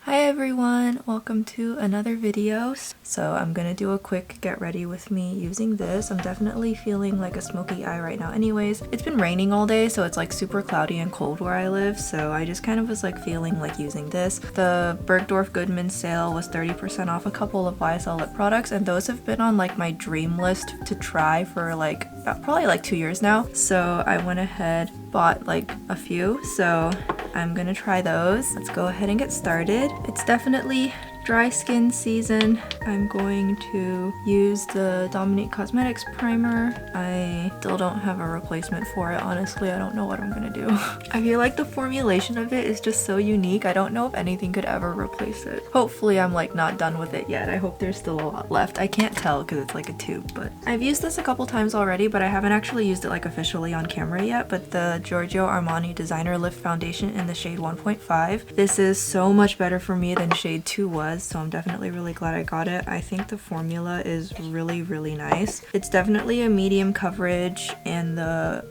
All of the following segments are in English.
Hi everyone, welcome to another video. So I'm gonna do a quick get ready with me using this. I'm definitely feeling like a smoky eye right now anyways. It's been raining all day, so it's like super cloudy and cold where I live, so I just kind of was like feeling like using this. The Bergdorf Goodman sale was 30% off a couple of YesStyle lip products, and those have been on like my dream list to try for like probably like 2 years now. So I went ahead, bought like a few, so I'm gonna try those. Let's go ahead and get started. It's definitely dry skin season. I'm going to use the Dominique Cosmetics primer. I still don't have a replacement for it, honestly. I don't know what I'm gonna do. I feel like the formulation of it is just so unique. I don't know if anything could ever replace it. Hopefully I'm like not done with it yet. I hope there's still a lot left. I can't tell because it's like a tube, but I've used this a couple times already, but I haven't actually used it like officially on camera yet. But the GIORGIO Armani Designer Lift Foundation in the shade 1.5. This is so much better for me than shade 2 was, so I'm definitely really glad I got it. I think the formula is really nice. It's definitely a medium coverage, and the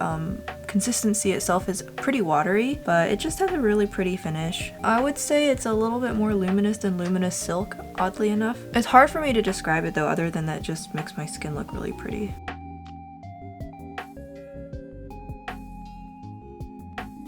consistency itself is pretty watery, but it just has a really pretty finish. I would say it's a little bit more luminous than Luminous Silk, oddly enough. It's hard for me to describe it though, other than that it just makes my skin look really pretty.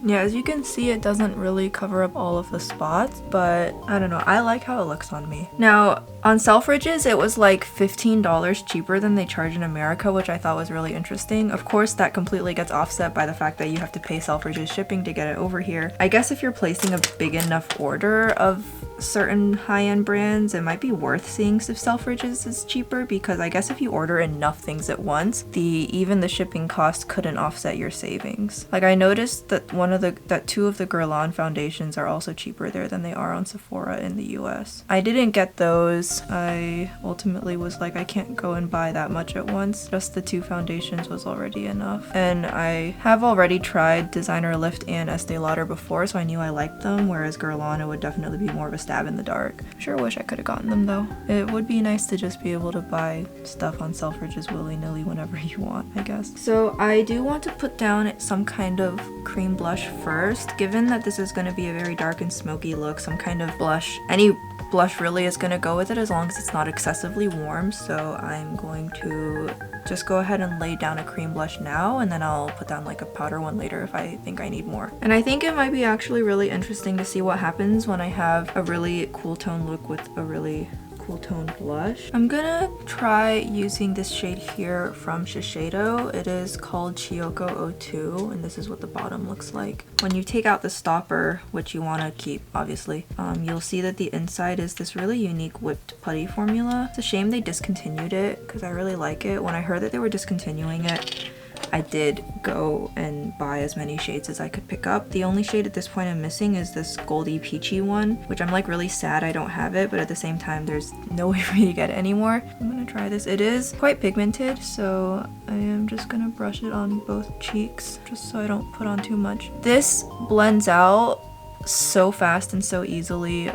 Yeah, as you can see, it doesn't really cover up all of the spots, but I don't know, I like how it looks on me. Now, on Selfridges, it was like $15 cheaper than they charge in America, which I thought was really interesting. Of course, that completely gets offset by the fact that you have to pay Selfridges shipping to get it over here. I guess if you're placing a big enough order of certain high-end brands, it might be worth seeing if Selfridges is cheaper, because I guess if you order enough things at once, even the shipping cost couldn't offset your savings. Like, I noticed that two of the Guerlain foundations are also cheaper there than they are on Sephora in the US. I didn't get those. I ultimately was like, I can't go and buy that much at once. Just the 2 foundations was already enough. And I have already tried Designer Lift and Estee Lauder before, so I knew I liked them, whereas Guerlain, it would definitely be more of a stab in the dark. Sure wish I could have gotten them though. It would be nice to just be able to buy stuff on Selfridges willy-nilly whenever you want, I guess. So I do want to put down some kind of cream blush first. Given that this is going to be a very dark and smoky look, some kind of blush, any blush really is going to go with it as long as it's not excessively warm. So I'm going to just go ahead and lay down a cream blush now, and then I'll put down like a powder one later if I think I need more. And I think it might be actually really interesting to see what happens when I have a really cool tone look with a really cool tone blush. I'm gonna try using this shade here from SHISEIDO. It is called Chiyoko 02, and this is what the bottom looks like. When you take out the stopper, which you want to keep obviously, you'll see that the inside is this really unique whipped putty formula. It's a shame they discontinued it because I really like it. When I heard that they were discontinuing it, I did go and buy as many shades as I could pick up. The only shade at this point I'm missing is this goldy peachy one, which I'm like really sad I don't have it, but at the same time there's no way for me to get it anymore. I'm gonna try this. It is quite pigmented, so I am just gonna brush it on both cheeks just so I don't put on too much. This blends out so fast and so easily.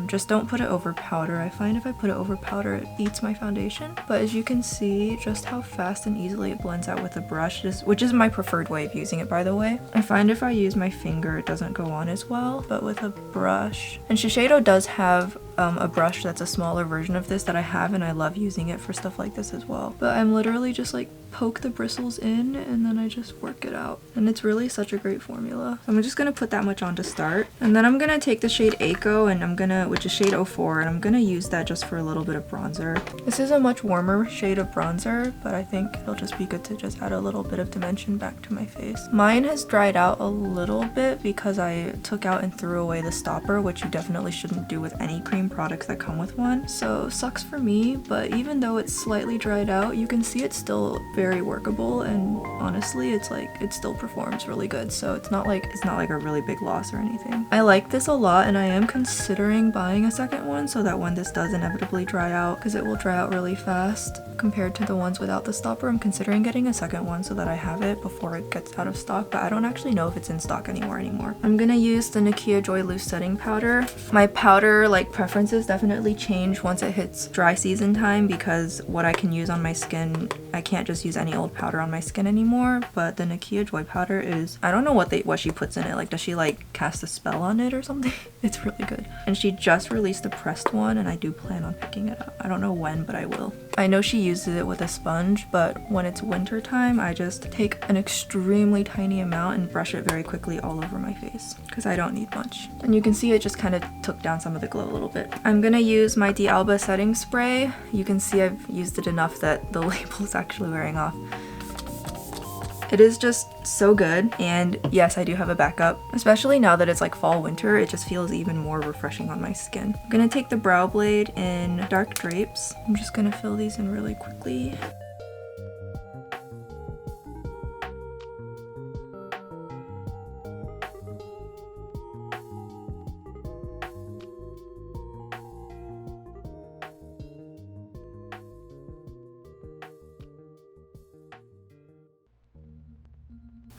Just don't put it over powder. I find if I put it over powder, it eats my foundation. But as you can see, just how fast and easily it blends out with a brush, which is my preferred way of using it, by the way. I find if I use my finger, it doesn't go on as well, but with a brush. And SHISEIDO does have a brush that's a smaller version of this that I have, and I love using it for stuff like this as well. But I'm literally just like poke the bristles in and then I just work it out, and it's really such a great formula. So I'm just gonna put that much on to start, and then I'm gonna take the shade Eiko, and which is shade 04, and I'm gonna use that just for a little bit of bronzer. This is a much warmer shade of bronzer, but I think it'll just be good to just add a little bit of dimension back to my face. Mine has dried out a little bit because I took out and threw away the stopper, which you definitely shouldn't do with any cream products that come with one. So sucks for me, but even though it's slightly dried out, you can see it's still very workable, and honestly it's like it still performs really good, so it's not like a really big loss or anything. I like this a lot, and I am considering buying a second one so that when this does inevitably dry out, because it will dry out really fast compared to the ones without the stopper, I'm considering getting a second one so that I have it before it gets out of stock, but I don't actually know if it's in stock anymore. I'm gonna use the NIKKIA Joy Loose Setting Powder. My powder like preferences definitely change once it hits dry season time, because what I can use on my skin, I can't just use any old powder on my skin anymore, but the NIKKIA Joy powder is, I don't know what she puts in it. Like, does she like cast a spell on it or something? It's really good. And she just released the pressed one and I do plan on picking it up. I don't know when, but I will. I know she uses it with a sponge, but when it's winter time, I just take an extremely tiny amount and brush it very quickly all over my face because I don't need much. And you can see it just kind of took down some of the glow a little bit. I'm gonna use my D'Alba setting spray. You can see I've used it enough that the label is actually wearing off. It is just so good, and yes, I do have a backup. Especially now that it's like fall winter, it just feels even more refreshing on my skin. I'm gonna take the brow blade in Dark Drapes. I'm just gonna fill these in really quickly.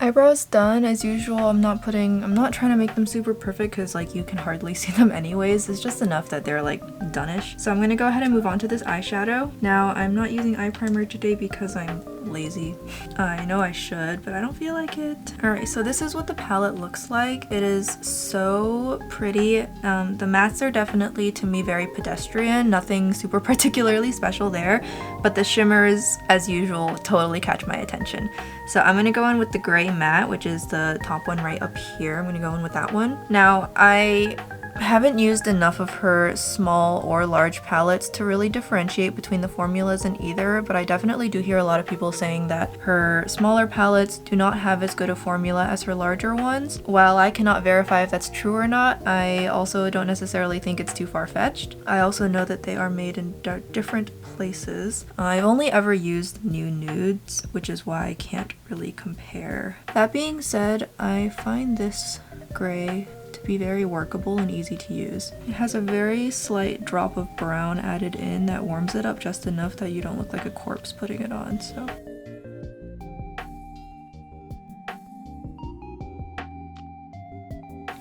Eyebrows done as usual. I'm not trying to make them super perfect because like you can hardly see them anyways. It's just enough that they're like done-ish. So I'm gonna go ahead and move on to this eyeshadow. Now I'm not using eye primer today because I'm lazy. I know I should, but I don't feel like it. Alright, so this is what the palette looks like. It is so pretty. The mattes are definitely, to me, very pedestrian. Nothing super particularly special there, but the shimmers, as usual, totally catch my attention. So I'm gonna go in with the gray matte, which is the top one right up here. I'm gonna go in with that one. Now, I haven't used enough of her small or large palettes to really differentiate between the formulas in either, but I definitely do hear a lot of people saying that her smaller palettes do not have as good a formula as her larger ones. While I cannot verify if that's true or not, I also don't necessarily think it's too far-fetched. I also know that they are made in different places. I've only ever used new nudes, which is why I can't really compare. That being said, I find this gray to be very workable and easy to use. It has a very slight drop of brown added in that warms it up just enough that you don't look like a corpse putting it on, so.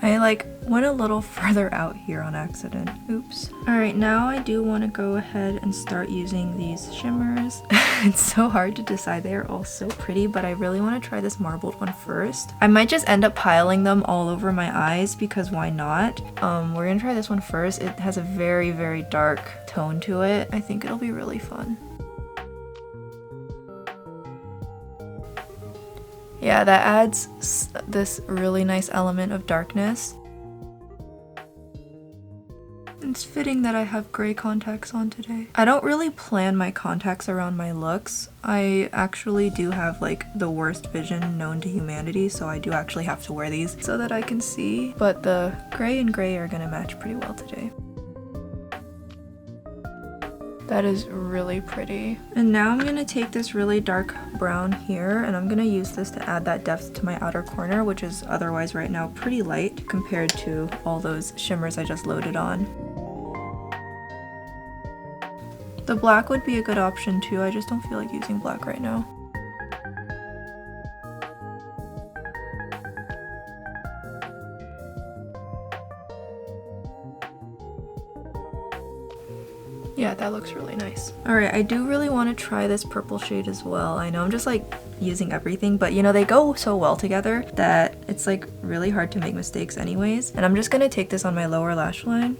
I like went a little further out here on accident. Oops. Alright, now I do want to go ahead and start using these shimmers. It's so hard to decide. They are all so pretty, but I really want to try this marbled one first. I might just end up piling them all over my eyes because why not? We're gonna try this one first. It has a very, very dark tone to it. I think it'll be really fun. Yeah, that adds this really nice element of darkness. It's fitting that I have gray contacts on today. I don't really plan my contacts around my looks. I actually do have like the worst vision known to humanity, so I do actually have to wear these so that I can see. But the gray and gray are gonna match pretty well today. That is really pretty. And now I'm gonna take this really dark brown here and I'm gonna use this to add that depth to my outer corner, which is otherwise right now pretty light compared to all those shimmers I just loaded on. The black would be a good option too, I just don't feel like using black right now. Yeah, that looks really nice. Alright, I do really want to try this purple shade as well. I know I'm just like using everything, but you know, they go so well together that it's like really hard to make mistakes anyways. And I'm just gonna take this on my lower lash line.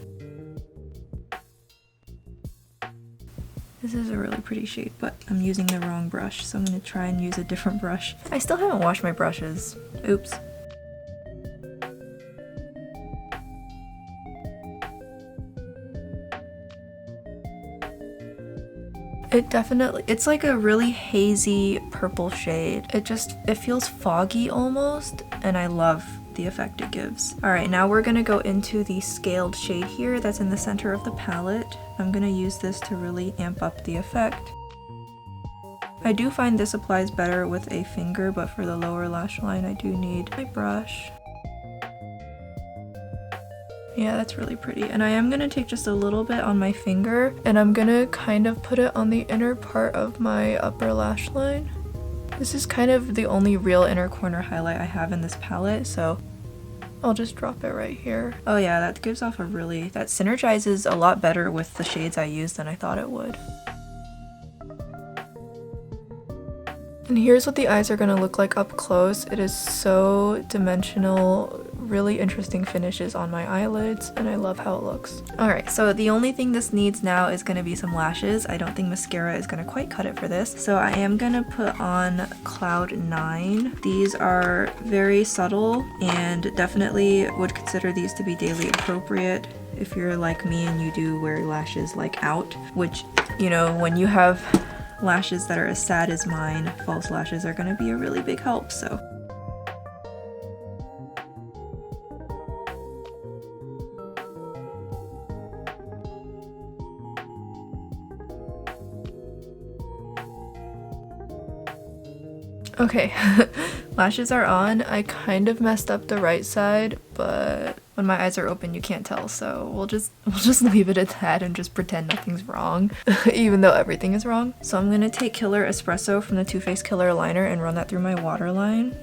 This is a really pretty shade, but I'm using the wrong brush, so I'm gonna try and use a different brush. I still haven't washed my brushes. Oops. It's like a really hazy purple shade. It feels foggy almost, and I love the effect it gives. Alright, now we're gonna go into the scaled shade here that's in the center of the palette. I'm gonna use this to really amp up the effect. I do find this applies better with a finger, but for the lower lash line I do need my brush. Yeah, that's really pretty. And I am gonna take just a little bit on my finger and I'm gonna kind of put it on the inner part of my upper lash line. This is kind of the only real inner corner highlight I have in this palette, so I'll just drop it right here. Oh yeah, that gives off that synergizes a lot better with the shades I use than I thought it would. And here's what the eyes are gonna look like up close. It is so dimensional, really interesting finishes on my eyelids, and I love how it looks. Alright, so the only thing this needs now is going to be some lashes. I don't think mascara is going to quite cut it for this. So I am going to put on Cloud 9. These are very subtle and definitely would consider these to be daily appropriate if you're like me and you do wear lashes like out, which, you know, when you have lashes that are as sad as mine, false lashes are going to be a really big help. So okay, lashes are on. I kind of messed up the right side, but when my eyes are open you can't tell, so we'll just leave it at that and just pretend nothing's wrong, even though everything is wrong. So I'm gonna take Killer Espresso from the Too Faced Killer Liner and run that through my waterline.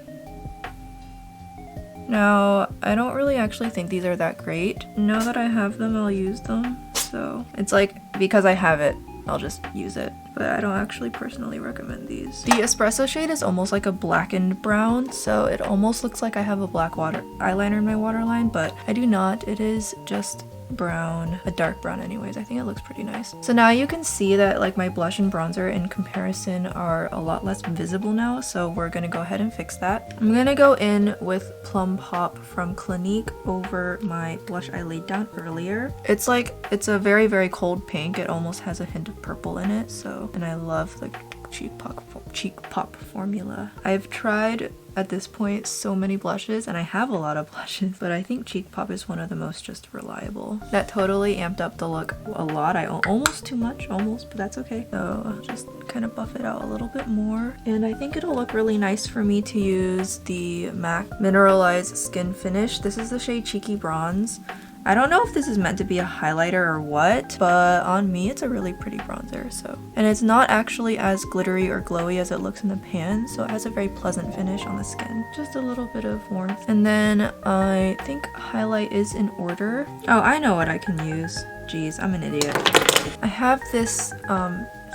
Now, I don't really actually think these are that great. Now that I have them, I'll use them. So it's like, because I have it, I'll just use it. But I don't actually personally recommend these. The Espresso shade is almost like a blackened brown, so it almost looks like I have a black eyeliner in my waterline, but I do not. It is just brown, a dark brown anyways. I think it looks pretty nice. So now you can see that like my blush and bronzer in comparison are a lot less visible now, so we're gonna go ahead and fix that. I'm gonna go in with Plum Pop from Clinique over my blush I laid down earlier. It's like, it's a very, very cold pink. It almost has a hint of purple in it, so, and I love the cheek pop formula. I've tried at this point so many blushes, and I have a lot of blushes, but I think Cheek Pop is one of the most just reliable. That totally amped up the look a lot. I almost too much, almost, but that's okay. So I'll just kind of buff it out a little bit more, and I think it'll look really nice for me to use the MAC Mineralized Skin Finish. This is the shade Cheeky Bronze. I don't know if this is meant to be a highlighter or what, but on me it's a really pretty bronzer, so. And it's not actually as glittery or glowy as it looks in the pan, so it has a very pleasant finish on the skin. Just a little bit of warmth. And then I think highlight is in order. Oh, I know what I can use. Jeez, I'm an idiot. I have this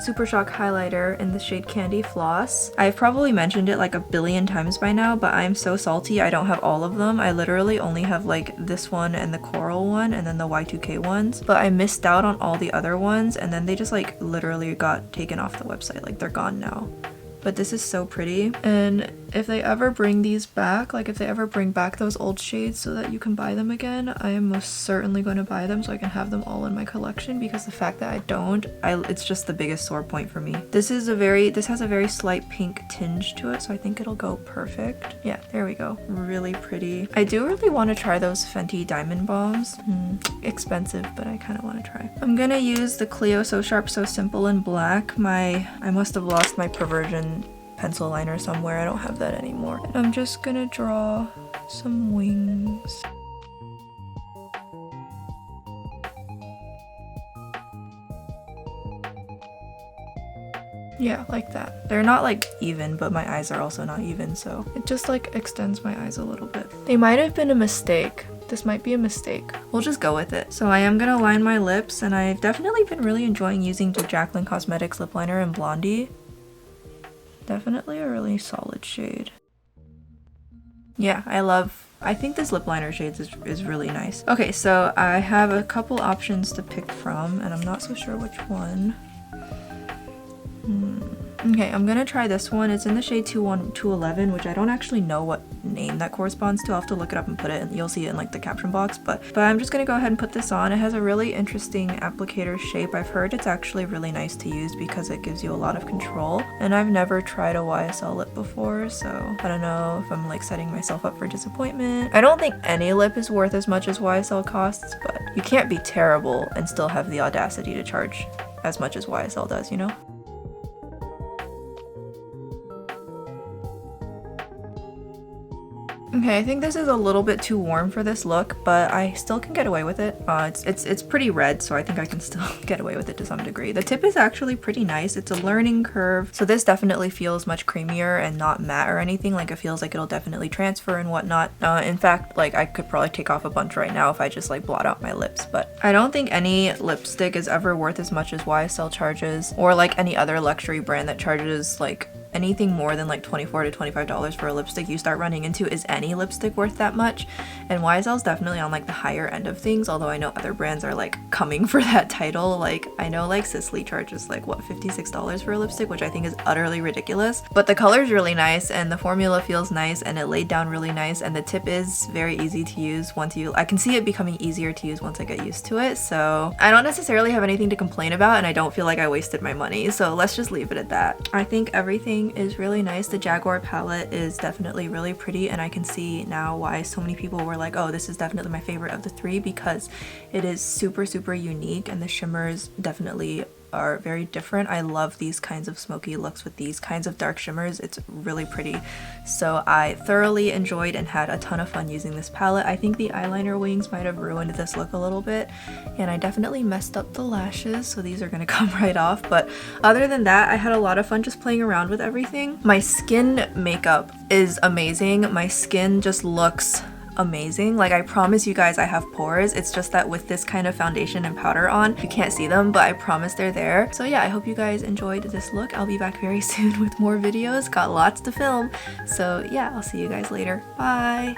Super Shock highlighter in the shade Candy Floss. I've probably mentioned it like a billion times by now, but I'm so salty I don't have all of them. I literally only have like this one and the Coral one and then the Y2K ones, but I missed out on all the other ones, and then they just like literally got taken off the website. Like they're gone now. But this is so pretty, and if they ever bring these back, like if they ever bring back those old shades so that you can buy them again, I am most certainly going to buy them so I can have them all in my collection, because the fact that I don't, it's just the biggest sore point for me. This has a very slight pink tinge to it, so I think it'll go perfect. Yeah, there we go. Really pretty. I do really want to try those Fenty Diamond Bombs. Expensive, but I kind of want to try. I'm gonna use the Clio So Sharp So Simple in black. I must have lost my Perversion pencil liner somewhere. I don't have that anymore. And I'm just gonna draw some wings. Yeah, like that. They're not like even, but my eyes are also not even, so it just like extends my eyes a little bit. They might have been a mistake. This might be a mistake. We'll just go with it. So I am gonna line my lips, and I've definitely been really enjoying using the Jaclyn Cosmetics lip liner in Blondie. Definitely a really solid shade. Yeah, I think this lip liner shade is really nice. Okay, so I have a couple options to pick from, and I'm not so sure which one. Okay, I'm gonna try this one. It's in the shade 211, which I don't actually know what name that corresponds to. I'll have to look it up and put it in. You'll see it in like the caption box, but I'm just gonna go ahead and put this on. It has a really interesting applicator shape. I've heard it's actually really nice to use because it gives you a lot of control, and I've never tried a YSL lip before, so I don't know if I'm like setting myself up for disappointment. I don't think any lip is worth as much as YSL costs, but you can't be terrible and still have the audacity to charge as much as YSL does, you know? Okay, I think this is a little bit too warm for this look, but I still can get away with it. It's pretty red, so I think I can still get away with it to some degree. The tip is actually pretty nice. It's a learning curve, so this definitely feels much creamier and not matte or anything. Like, it feels like it'll definitely transfer and whatnot. In fact, like, I could probably take off a bunch right now if I just like blot out my lips, but I don't think any lipstick is ever worth as much as YSL charges, or like any other luxury brand that charges like anything more than like $24 to $25 for a lipstick, you start running into, is any lipstick worth that much? And YSL's definitely on like the higher end of things, although I know other brands are like coming for that title. Like I know like Sisley charges like what, $56 for a lipstick, which I think is utterly ridiculous. But the color is really nice and the formula feels nice and it laid down really nice, and the tip is very easy to use once I can see it becoming easier to use once I get used to it. So I don't necessarily have anything to complain about, and I don't feel like I wasted my money, so let's just leave it at that. I think everything is really nice. The Jaguar palette is definitely really pretty, and I can see now why so many people were like, oh, this is definitely my favorite of the three, because it is super unique and the shimmers definitely are very different. I love these kinds of smoky looks with these kinds of dark shimmers. It's really pretty. So I thoroughly enjoyed and had a ton of fun using this palette. I think the eyeliner wings might have ruined this look a little bit, and I definitely messed up the lashes, so these are gonna come right off. But other than that, I had a lot of fun just playing around with everything. My skin makeup is amazing. My skin just looks amazing. Like I promise you guys, I have pores. It's just that with this kind of foundation and powder on, you can't see them, but I promise they're there. So yeah, I hope you guys enjoyed this look. I'll be back very soon with more videos. Got lots to film. So yeah, I'll see you guys later. Bye!